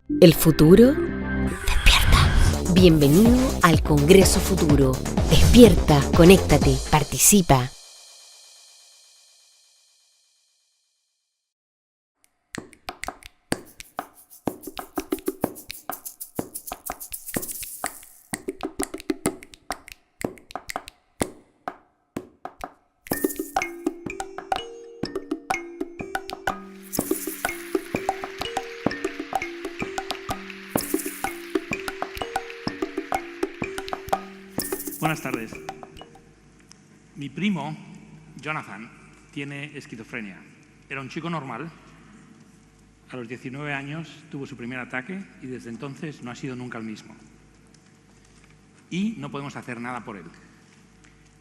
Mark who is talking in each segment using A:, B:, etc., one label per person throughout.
A: ¿El futuro? Despierta. Bienvenido al Congreso Futuro. Despierta, conéctate, participa.
B: Buenas tardes. Mi primo, Jonathan, tiene esquizofrenia. Era un chico normal. A los 19 años tuvo su primer ataque y desde entonces no ha sido nunca el mismo. Y no podemos hacer nada por él.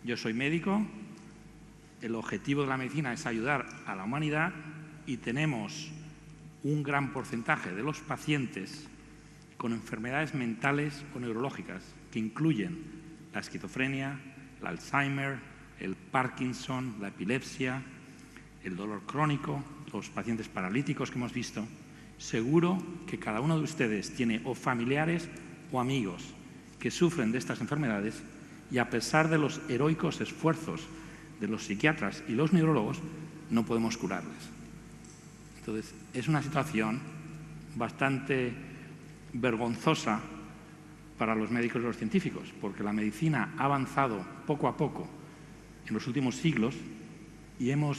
B: Yo soy médico, el objetivo de la medicina es ayudar a la humanidad y tenemos un gran porcentaje de los pacientes con enfermedades mentales o neurológicas que incluyen la esquizofrenia, el Alzheimer, el Parkinson, la epilepsia, el dolor crónico, los pacientes paralíticos que hemos visto. Seguro que cada uno de ustedes tiene o familiares o amigos que sufren de estas enfermedades y a pesar de los heroicos esfuerzos de los psiquiatras y los neurólogos, no podemos curarles. Entonces, es una situación bastante vergonzosa para los médicos y los científicos, porque la medicina ha avanzado poco a poco en los últimos siglos y hemos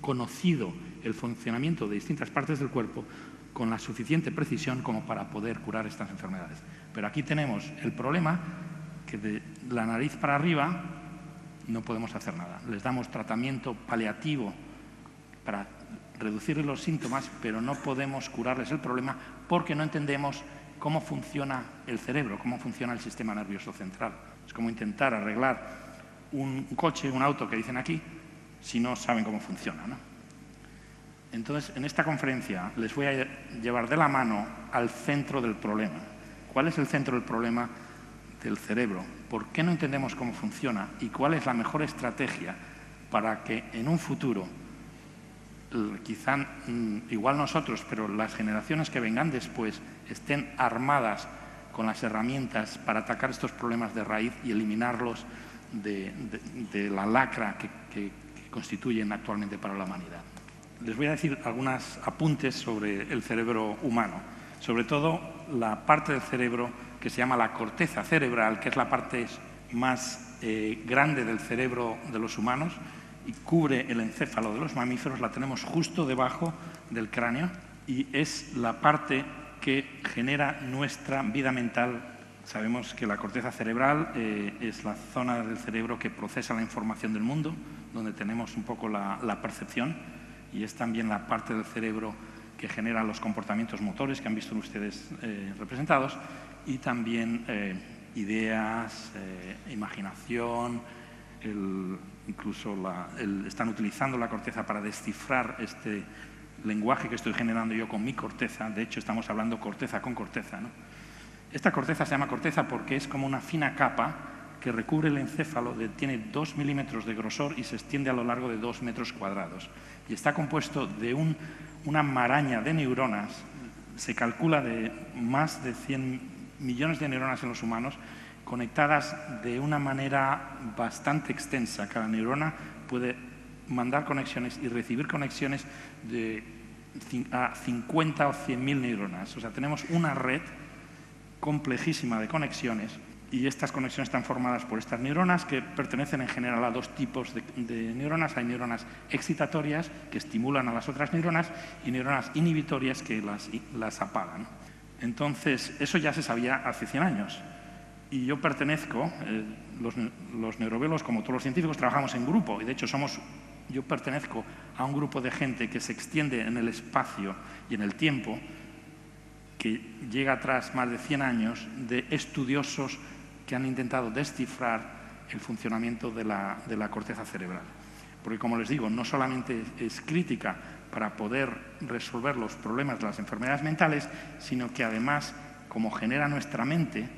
B: conocido el funcionamiento de distintas partes del cuerpo con la suficiente precisión como para poder curar estas enfermedades. Pero aquí tenemos el problema que de la nariz para arriba no podemos hacer nada. Les damos tratamiento paliativo para reducir los síntomas, pero no podemos curarles el problema porque no entendemos cómo funciona el cerebro, cómo funciona el sistema nervioso central. Es como intentar arreglar un coche, un auto que dicen aquí, si no saben cómo funciona, ¿no? Entonces, en esta conferencia les voy a llevar de la mano al centro del problema. ¿Cuál es el centro del problema del cerebro? ¿Por qué no entendemos cómo funciona? ¿Y cuál es la mejor estrategia para que en un futuro, quizá igual nosotros, pero las generaciones que vengan después estén armadas con las herramientas para atacar estos problemas de raíz y eliminarlos de la lacra que constituyen actualmente para la humanidad? Les voy a decir algunos apuntes sobre el cerebro humano, sobre todo la parte del cerebro que se llama la corteza cerebral, que es la parte más grande del cerebro de los humanos y cubre el encéfalo de los mamíferos. La tenemos justo debajo del cráneo y es la parte que genera nuestra vida mental. Sabemos que la corteza cerebral es la zona del cerebro que procesa la información del mundo, donde tenemos un poco la percepción, y es también la parte del cerebro que genera los comportamientos motores que han visto ustedes representados, y también ideas, imaginación, incluso están utilizando la corteza para descifrar este lenguaje que estoy generando yo con mi corteza. De hecho, estamos hablando corteza con corteza, ¿no? Esta corteza se llama corteza porque es como una fina capa que recubre el encéfalo, tiene 2 milímetros de grosor y se extiende a lo largo de 2 metros cuadrados. Y está compuesto de una maraña de neuronas. Se calcula de más de 100 millones de neuronas en los humanos, conectadas de una manera bastante extensa. Cada neurona puede mandar conexiones y recibir conexiones a 50 o 100.000 neuronas. O sea, tenemos una red complejísima de conexiones y estas conexiones están formadas por estas neuronas que pertenecen en general a dos tipos de neuronas. Hay neuronas excitatorias que estimulan a las otras neuronas y neuronas inhibitorias que las apagan. Entonces, eso ya se sabía hace 100 años. Y yo pertenezco, los neurobiólogos, como todos los científicos, trabajamos en grupo. Y de hecho, yo pertenezco a un grupo de gente que se extiende en el espacio y en el tiempo, que llega atrás más de 100 años de estudiosos que han intentado descifrar el funcionamiento de la corteza cerebral. Porque, como les digo, no solamente es crítica para poder resolver los problemas de las enfermedades mentales, sino que además, como genera nuestra mente,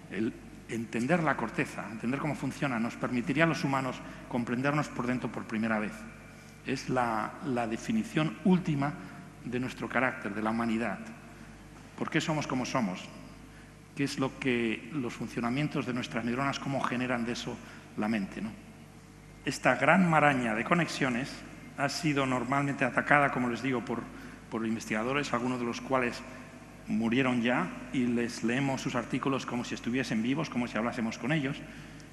B: el entender la corteza, entender cómo funciona, nos permitiría a los humanos comprendernos por dentro por primera vez. Es la definición última de nuestro carácter, de la humanidad. ¿Por qué somos como somos? ¿Qué es lo que los funcionamientos de nuestras neuronas, cómo generan de eso la mente, ¿no? Esta gran maraña de conexiones ha sido normalmente atacada, como les digo, por investigadores, algunos de los cuales murieron ya, y les leemos sus artículos como si estuviesen vivos, como si hablásemos con ellos.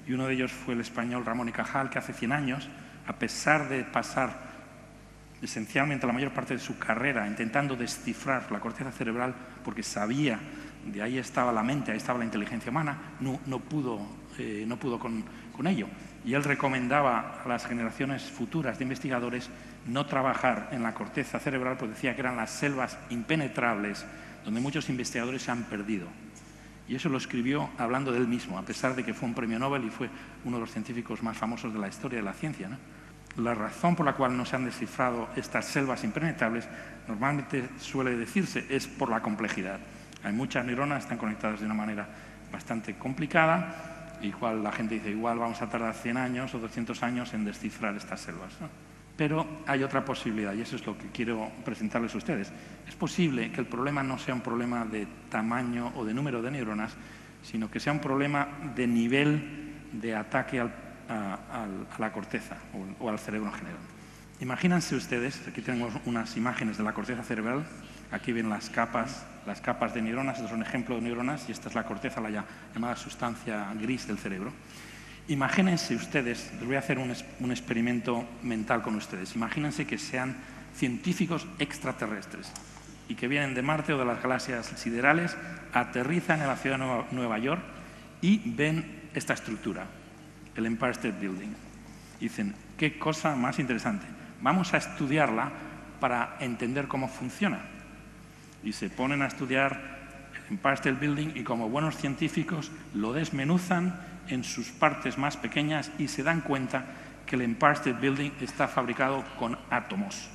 B: Y uno de ellos fue el español Ramón y Cajal, que hace 100 años, a pesar de pasar esencialmente la mayor parte de su carrera intentando descifrar la corteza cerebral, porque sabía, de ahí estaba la mente, ahí estaba la inteligencia humana, no pudo con ello. Y él recomendaba a las generaciones futuras de investigadores no trabajar en la corteza cerebral, porque decía que eran las selvas impenetrables donde muchos investigadores se han perdido. Y eso lo escribió hablando de él mismo, a pesar de que fue un premio Nobel y fue uno de los científicos más famosos de la historia de la ciencia, ¿no? La razón por la cual no se han descifrado estas selvas impenetrables normalmente suele decirse es por la complejidad. Hay muchas neuronas, están conectadas de una manera bastante complicada, igual la gente dice, igual vamos a tardar 100 años o 200 años en descifrar estas selvas, ¿no? Pero hay otra posibilidad, y eso es lo que quiero presentarles a ustedes. Es posible que el problema no sea un problema de tamaño o de número de neuronas, sino que sea un problema de nivel de ataque a la corteza o al cerebro en general. Imagínense ustedes, aquí tenemos unas imágenes de la corteza cerebral, aquí ven las capas de neuronas, este es un ejemplo de neuronas y esta es la corteza, la llamada sustancia gris del cerebro. Imagínense ustedes, les voy a hacer un experimento mental con ustedes, imagínense que sean científicos extraterrestres y que vienen de Marte o de las galaxias siderales, aterrizan en la ciudad de Nueva York y ven esta estructura, el Empire State Building. Dicen, qué cosa más interesante, vamos a estudiarla para entender cómo funciona. Y se ponen a estudiar el Empire State Building y como buenos científicos lo desmenuzan en sus partes más pequeñas y se dan cuenta que el Empire State Building está fabricado con átomos.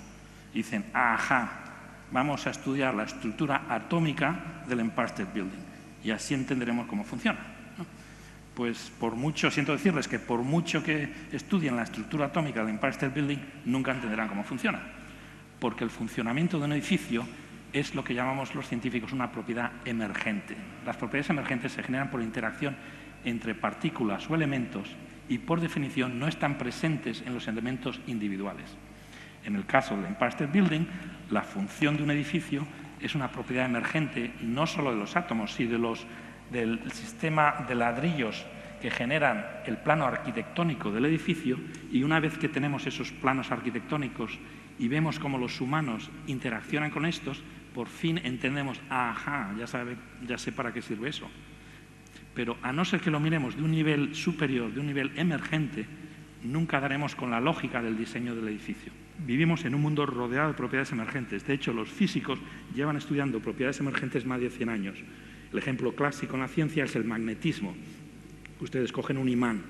B: Dicen, ajá, vamos a estudiar la estructura atómica del Empire State Building y así entenderemos cómo funciona, ¿no? Pues siento decirles que por mucho que estudien la estructura atómica del Empire State Building, nunca entenderán cómo funciona, porque el funcionamiento de un edificio es lo que llamamos los científicos una propiedad emergente. Las propiedades emergentes se generan por interacción entre partículas o elementos y, por definición, no están presentes en los elementos individuales. En el caso del Empire State Building, la función de un edificio es una propiedad emergente no solo de los átomos, sino del sistema de ladrillos que generan el plano arquitectónico del edificio, y una vez que tenemos esos planos arquitectónicos y vemos cómo los humanos interaccionan con estos, por fin entendemos, ajá, ya sé para qué sirve eso. Pero a no ser que lo miremos de un nivel superior, de un nivel emergente, nunca daremos con la lógica del diseño del edificio. Vivimos en un mundo rodeado de propiedades emergentes. De hecho, los físicos llevan estudiando propiedades emergentes más de 100 años. El ejemplo clásico en la ciencia es el magnetismo. Ustedes cogen un imán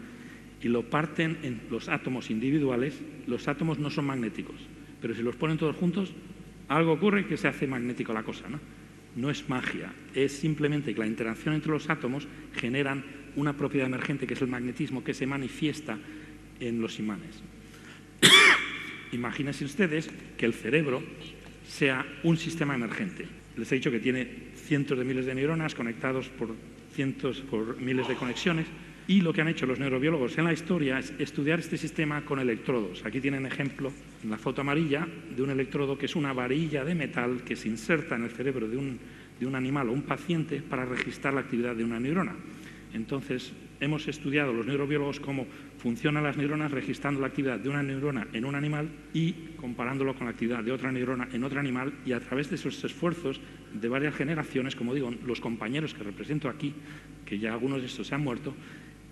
B: y lo parten en los átomos individuales. Los átomos no son magnéticos, pero si los ponen todos juntos, algo ocurre que se hace magnético la cosa, ¿no? No es magia, es simplemente que la interacción entre los átomos generan una propiedad emergente que es el magnetismo, que se manifiesta en los imanes. Imagínense ustedes que el cerebro sea un sistema emergente. Les he dicho que tiene cientos de miles de neuronas conectados por miles de conexiones, y lo que han hecho los neurobiólogos en la historia es estudiar este sistema con electrodos. Aquí tienen ejemplo en la foto amarilla de un electrodo que es una varilla de metal que se inserta en el cerebro de un animal o un paciente para registrar la actividad de una neurona. Entonces, hemos estudiado los neurobiólogos cómo funcionan las neuronas registrando la actividad de una neurona en un animal y comparándolo con la actividad de otra neurona en otro animal, y a través de esos esfuerzos de varias generaciones, como digo, los compañeros que represento aquí, que ya algunos de estos se han muerto,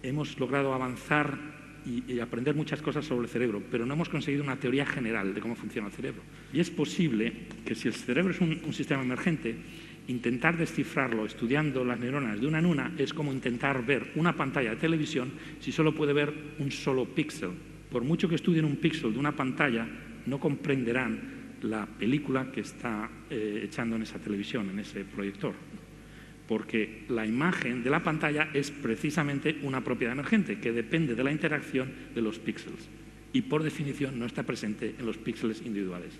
B: hemos logrado avanzar y aprender muchas cosas sobre el cerebro, pero no hemos conseguido una teoría general de cómo funciona el cerebro. Y es posible que si el cerebro es un sistema emergente, intentar descifrarlo estudiando las neuronas de una en una es como intentar ver una pantalla de televisión si solo puede ver un solo píxel. Por mucho que estudien un píxel de una pantalla, no comprenderán la película que está echando en esa televisión, en ese proyector, porque la imagen de la pantalla es precisamente una propiedad emergente que depende de la interacción de los píxeles y, por definición, no está presente en los píxeles individuales.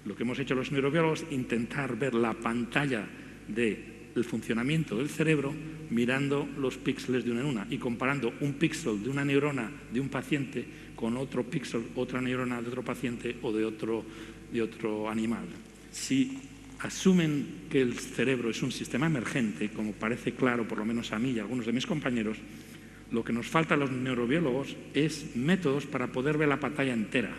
B: Lo que hemos hecho los neurobiólogos es intentar ver la pantalla de el funcionamiento del cerebro mirando los píxeles de una en una y comparando un píxel de una neurona de un paciente con otro píxel, otra neurona de otro paciente o de otro animal. Si asumen que el cerebro es un sistema emergente, como parece claro, por lo menos a mí y a algunos de mis compañeros, lo que nos falta a los neurobiólogos es métodos para poder ver la pantalla entera,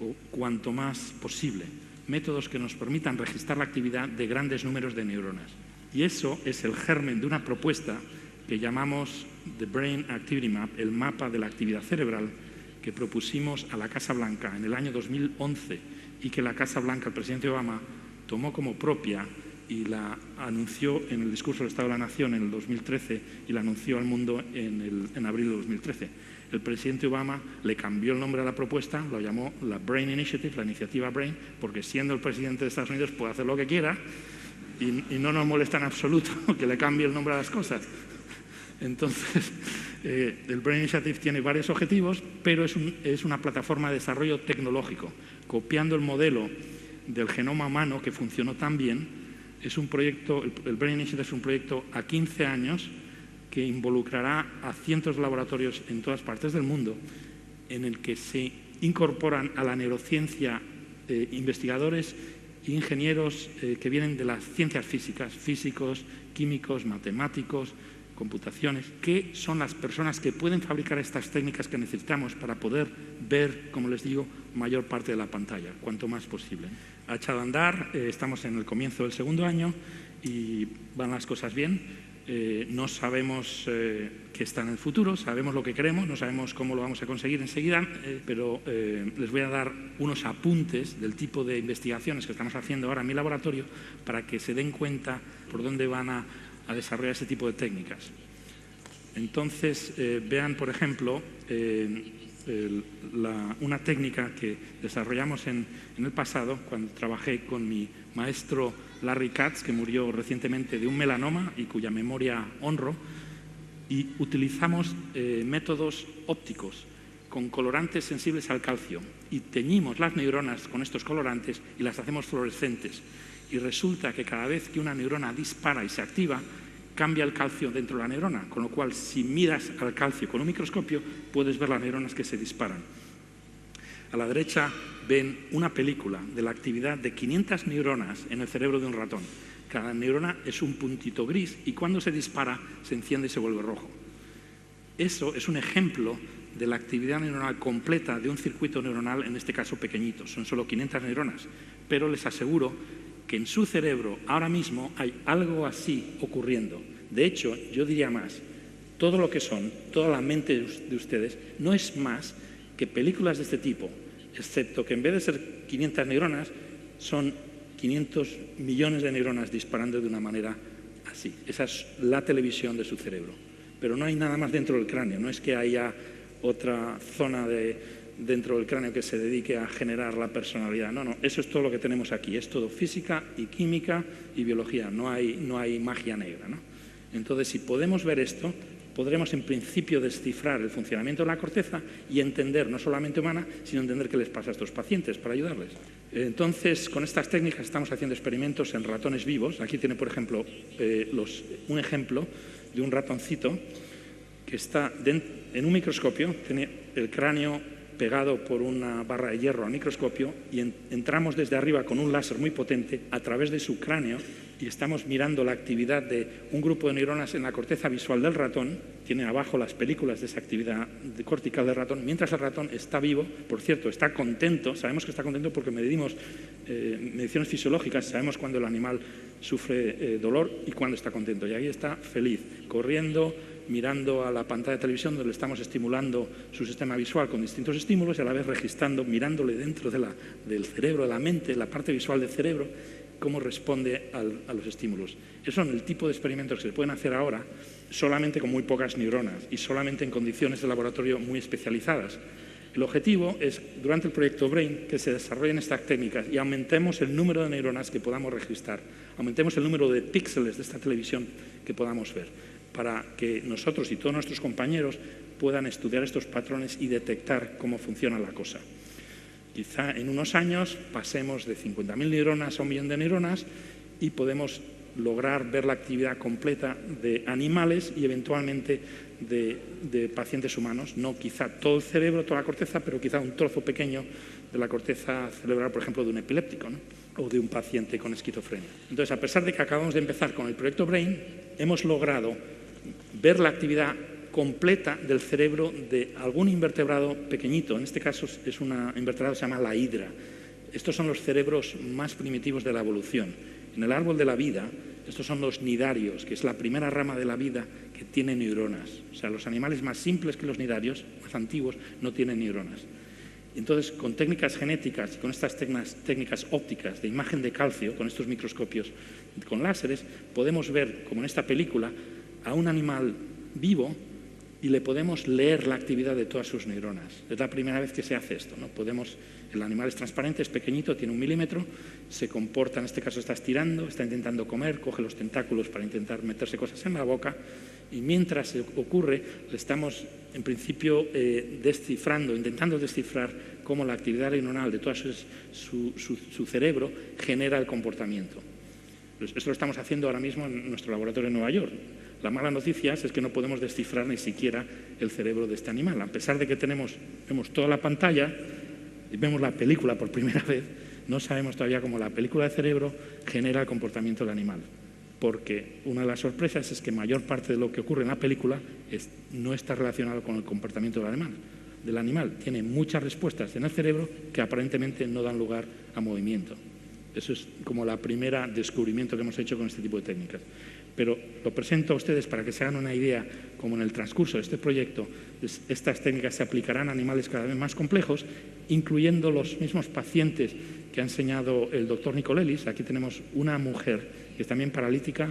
B: o cuanto más posible, métodos que nos permitan registrar la actividad de grandes números de neuronas. Y eso es el germen de una propuesta que llamamos The Brain Activity Map, el mapa de la actividad cerebral, que propusimos a la Casa Blanca en el año 2011 y que la Casa Blanca, el presidente Obama, tomó como propia y la anunció en el discurso del Estado de la Nación en el 2013 y la anunció al mundo en abril de 2013. El presidente Obama le cambió el nombre a la propuesta, lo llamó la Brain Initiative, la iniciativa Brain, porque siendo el presidente de Estados Unidos puede hacer lo que quiera y no nos molesta en absoluto que le cambie el nombre a las cosas. Entonces, el Brain Initiative tiene varios objetivos, pero es una plataforma de desarrollo tecnológico, copiando el modelo del genoma humano que funcionó tan bien. Es un proyecto, el Brain Initiative es un proyecto a 15 años que involucrará a cientos de laboratorios en todas partes del mundo, en el que se incorporan a la neurociencia investigadores e ingenieros que vienen de las ciencias físicas, físicos, químicos, matemáticos, computaciones, que son las personas que pueden fabricar estas técnicas que necesitamos para poder ver, como les digo, mayor parte de la pantalla, cuanto más posible. Ha echado a andar, estamos en el comienzo del segundo año y van las cosas bien. No sabemos qué está en el futuro, sabemos lo que queremos, no sabemos cómo lo vamos a conseguir enseguida, pero les voy a dar unos apuntes del tipo de investigaciones que estamos haciendo ahora en mi laboratorio para que se den cuenta por dónde van a desarrollar ese tipo de técnicas. Entonces, vean, por ejemplo, una técnica que desarrollamos en el pasado, cuando trabajé con mi maestro Larry Katz, que murió recientemente de un melanoma y cuya memoria honro, y utilizamos métodos ópticos con colorantes sensibles al calcio y teñimos las neuronas con estos colorantes y las hacemos fluorescentes. Y resulta que cada vez que una neurona dispara y se activa, cambia el calcio dentro de la neurona, con lo cual si miras al calcio con un microscopio puedes ver las neuronas que se disparan. A la derecha ven una película de la actividad de 500 neuronas en el cerebro de un ratón. Cada neurona es un puntito gris y cuando se dispara se enciende y se vuelve rojo. Eso es un ejemplo de la actividad neuronal completa de un circuito neuronal, en este caso pequeñito, son solo 500 neuronas, pero les aseguro que en su cerebro ahora mismo hay algo así ocurriendo. De hecho, yo diría más, todo lo que son, toda la mente de ustedes, no es más que películas de este tipo, excepto que en vez de ser 500 neuronas, son 500 millones de neuronas disparando de una manera así. Esa es la televisión de su cerebro. Pero no hay nada más dentro del cráneo, no es que haya otra zona dentro del cráneo que se dedique a generar la personalidad. No, eso es todo lo que tenemos aquí. Es todo física y química y biología. No hay magia negra, ¿no? Entonces, si podemos ver esto, podremos en principio descifrar el funcionamiento de la corteza y entender, no solamente humana, sino entender qué les pasa a estos pacientes para ayudarles. Entonces, con estas técnicas estamos haciendo experimentos en ratones vivos. Aquí tiene, por ejemplo, un ejemplo de un ratoncito que está en un microscopio, tiene el cráneo pegado por una barra de hierro al microscopio y entramos desde arriba con un láser muy potente a través de su cráneo y estamos mirando la actividad de un grupo de neuronas en la corteza visual del ratón. Tiene abajo las películas de esa actividad cortical del ratón, mientras el ratón está vivo. Por cierto, está contento, sabemos que está contento porque medimos mediciones fisiológicas, sabemos cuando el animal sufre dolor y cuando está contento. Y ahí está feliz, corriendo, mirando a la pantalla de televisión donde le estamos estimulando su sistema visual con distintos estímulos y a la vez registrando, mirándole dentro del cerebro, de la mente, la parte visual del cerebro, cómo responde a los estímulos. Esos son el tipo de experimentos que se pueden hacer ahora solamente con muy pocas neuronas y solamente en condiciones de laboratorio muy especializadas. El objetivo es, durante el proyecto BRAIN, que se desarrollen estas técnicas y aumentemos el número de neuronas que podamos registrar, aumentemos el número de píxeles de esta televisión que podamos ver, para que nosotros y todos nuestros compañeros puedan estudiar estos patrones y detectar cómo funciona la cosa. Quizá en unos años pasemos de 50.000 neuronas a 1 millón de neuronas y podemos lograr ver la actividad completa de animales y eventualmente de pacientes humanos, no quizá todo el cerebro, toda la corteza, pero quizá un trozo pequeño de la corteza cerebral, por ejemplo, de un epiléptico, ¿no? O de un paciente con esquizofrenia. Entonces, a pesar de que acabamos de empezar con el proyecto BRAIN, hemos logrado ver la actividad completa del cerebro de algún invertebrado pequeñito. En este caso es un invertebrado que se llama la hidra. Estos son los cerebros más primitivos de la evolución. En el árbol de la vida, estos son los nidarios, que es la primera rama de la vida que tiene neuronas. O sea, los animales más simples que los nidarios, más antiguos, no tienen neuronas. Entonces, con técnicas genéticas y con estas técnicas ópticas de imagen de calcio, con estos microscopios con láseres, podemos ver, como en esta película, a un animal vivo y le podemos leer la actividad de todas sus neuronas. Es la primera vez que se hace esto, ¿no? El animal es transparente, es pequeñito, tiene 1 milímetro, se comporta, en este caso está estirando, está intentando comer, coge los tentáculos para intentar meterse cosas en la boca, y mientras ocurre, le estamos, en principio, descifrando, intentando descifrar cómo la actividad neuronal de todo su cerebro genera el comportamiento. Esto lo estamos haciendo ahora mismo en nuestro laboratorio en Nueva York. La mala noticia es que no podemos descifrar ni siquiera el cerebro de este animal. A pesar de que vemos toda la pantalla y vemos la película por primera vez, no sabemos todavía cómo la película de cerebro genera el comportamiento del animal. Porque una de las sorpresas es que mayor parte de lo que ocurre en la película no está relacionado con el comportamiento del animal. Tiene muchas respuestas en el cerebro que aparentemente no dan lugar a movimiento. Eso es como la primera descubrimiento que hemos hecho con este tipo de técnicas. Pero lo presento a ustedes para que se hagan una idea, como en el transcurso de este proyecto, estas técnicas se aplicarán a animales cada vez más complejos, incluyendo los mismos pacientes que ha enseñado el doctor Nicolelis. Aquí tenemos una mujer que es también paralítica,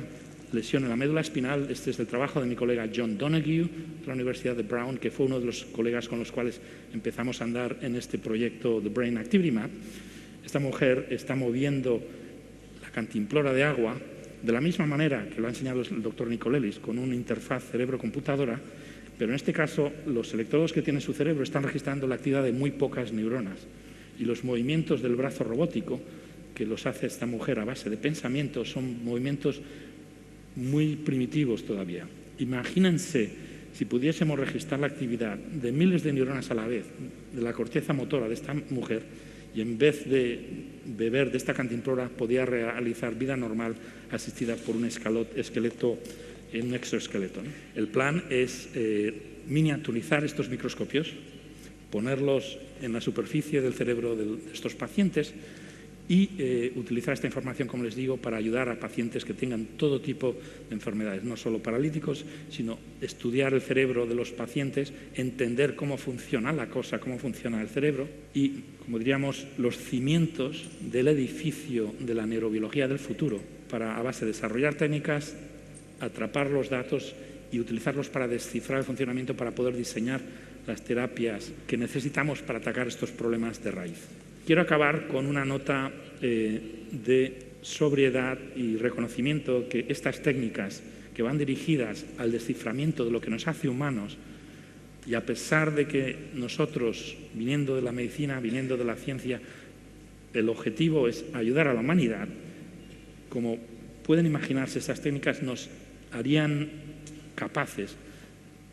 B: lesión en la médula espinal. Este es el trabajo de mi colega John Donoghue, de la Universidad de Brown, que fue uno de los colegas con los cuales empezamos a andar en este proyecto de Brain Activity Map. Esta mujer está moviendo la cantimplora de agua de la misma manera que lo ha enseñado el doctor Nicolelis, con una interfaz cerebro-computadora, pero en este caso los electrodos que tiene su cerebro están registrando la actividad de muy pocas neuronas y los movimientos del brazo robótico que los hace esta mujer a base de pensamientos son movimientos muy primitivos todavía. Imagínense si pudiésemos registrar la actividad de miles de neuronas a la vez de la corteza motora de esta mujer y en vez de beber de esta cantimplora podía realizar vida normal asistida por un esqueleto, un exoesqueleto, ¿no? El plan es miniaturizar estos microscopios, ponerlos en la superficie del cerebro de estos pacientes y utilizar esta información, como les digo, para ayudar a pacientes que tengan todo tipo de enfermedades, no solo paralíticos, sino estudiar el cerebro de los pacientes, entender cómo funciona la cosa, cómo funciona el cerebro y, como diríamos, los cimientos del edificio de la neurobiología del futuro, para a base de desarrollar técnicas, atrapar los datos y utilizarlos para descifrar el funcionamiento para poder diseñar las terapias que necesitamos para atacar estos problemas de raíz. Quiero acabar con una nota de sobriedad y reconocimiento que estas técnicas que van dirigidas al desciframiento de lo que nos hace humanos, y a pesar de que nosotros, viniendo de la medicina, viniendo de la ciencia, el objetivo es ayudar a la humanidad, como pueden imaginarse, estas técnicas nos harían capaces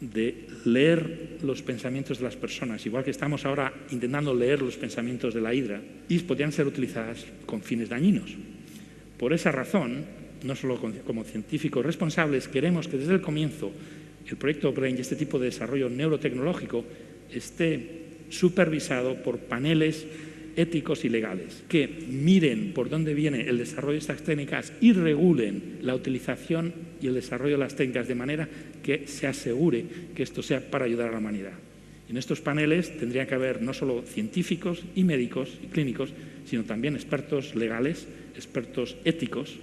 B: de leer los pensamientos de las personas, igual que estamos ahora intentando leer los pensamientos de la hidra, y podrían ser utilizadas con fines dañinos. Por esa razón, no solo como científicos responsables, queremos que desde el comienzo el proyecto BRAIN y este tipo de desarrollo neurotecnológico esté supervisado por paneles éticos y legales, que miren por dónde viene el desarrollo de estas técnicas y regulen la utilización y el desarrollo de las técnicas de manera que se asegure que esto sea para ayudar a la humanidad. En estos paneles tendría que haber no solo científicos y médicos y clínicos, sino también expertos legales, expertos éticos,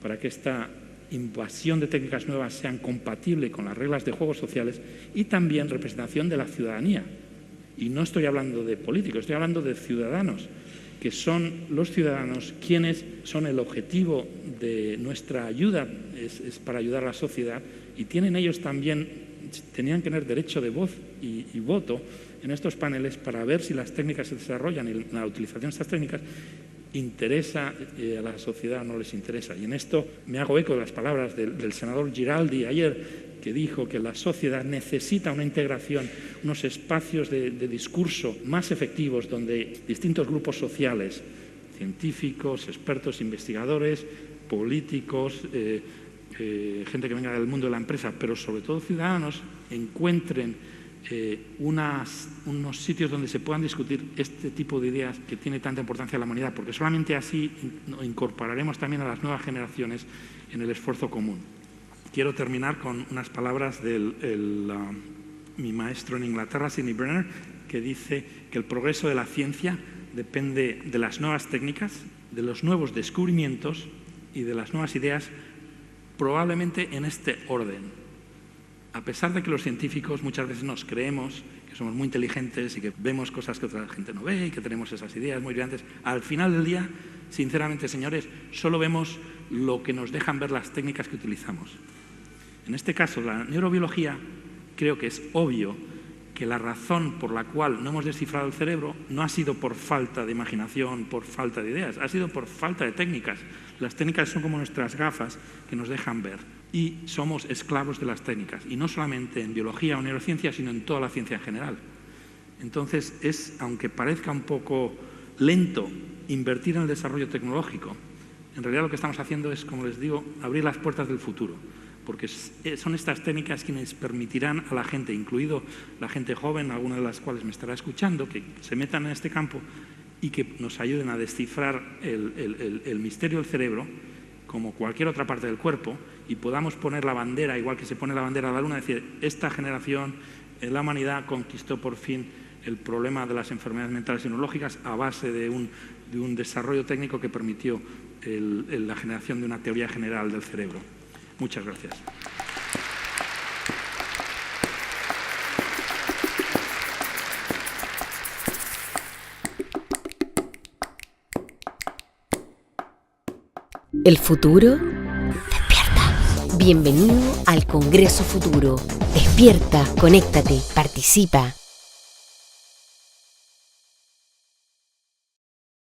B: para que esta invasión de técnicas nuevas sean compatibles con las reglas de juegos sociales y también representación de la ciudadanía. Y no estoy hablando de políticos, estoy hablando de ciudadanos, que son los ciudadanos quienes son el objetivo de nuestra ayuda, es para ayudar a la sociedad, y tienen ellos también, tenían que tener derecho de voz y voto en estos paneles para ver si las técnicas se desarrollan y la utilización de estas técnicas interesa a la sociedad o no les interesa. Y en esto me hago eco de las palabras del senador Giraldi ayer, que dijo que la sociedad necesita una integración, unos espacios de discurso más efectivos donde distintos grupos sociales, científicos, expertos, investigadores, políticos, gente que venga del mundo de la empresa, pero sobre todo ciudadanos, encuentren unos sitios donde se puedan discutir este tipo de ideas que tiene tanta importancia en la humanidad, porque solamente así incorporaremos también a las nuevas generaciones en el esfuerzo común. Quiero terminar con unas palabras de mi maestro en Inglaterra, Sidney Brenner, que dice que el progreso de la ciencia depende de las nuevas técnicas, de los nuevos descubrimientos y de las nuevas ideas, probablemente en este orden. A pesar de que los científicos muchas veces nos creemos que somos muy inteligentes y que vemos cosas que otra gente no ve y que tenemos esas ideas muy brillantes, al final del día, sinceramente, señores, solo vemos lo que nos dejan ver las técnicas que utilizamos. En este caso, la neurobiología, creo que es obvio que la razón por la cual no hemos descifrado el cerebro no ha sido por falta de imaginación, por falta de ideas, ha sido por falta de técnicas. Las técnicas son como nuestras gafas que nos dejan ver y somos esclavos de las técnicas, y no solamente en biología o neurociencia, sino en toda la ciencia en general. Entonces, aunque parezca un poco lento invertir en el desarrollo tecnológico, en realidad lo que estamos haciendo es, como les digo, abrir las puertas del futuro, porque son estas técnicas quienes permitirán a la gente, incluido la gente joven, alguna de las cuales me estará escuchando, que se metan en este campo y que nos ayuden a descifrar el misterio del cerebro, como cualquier otra parte del cuerpo, y podamos poner la bandera, igual que se pone la bandera a la luna, decir, esta generación, la humanidad conquistó por fin el problema de las enfermedades mentales y neurológicas a base de un desarrollo técnico que permitió la generación de una teoría general del cerebro. Muchas gracias.
A: ¿El futuro? Despierta. Bienvenido al Congreso Futuro. Despierta, conéctate, participa.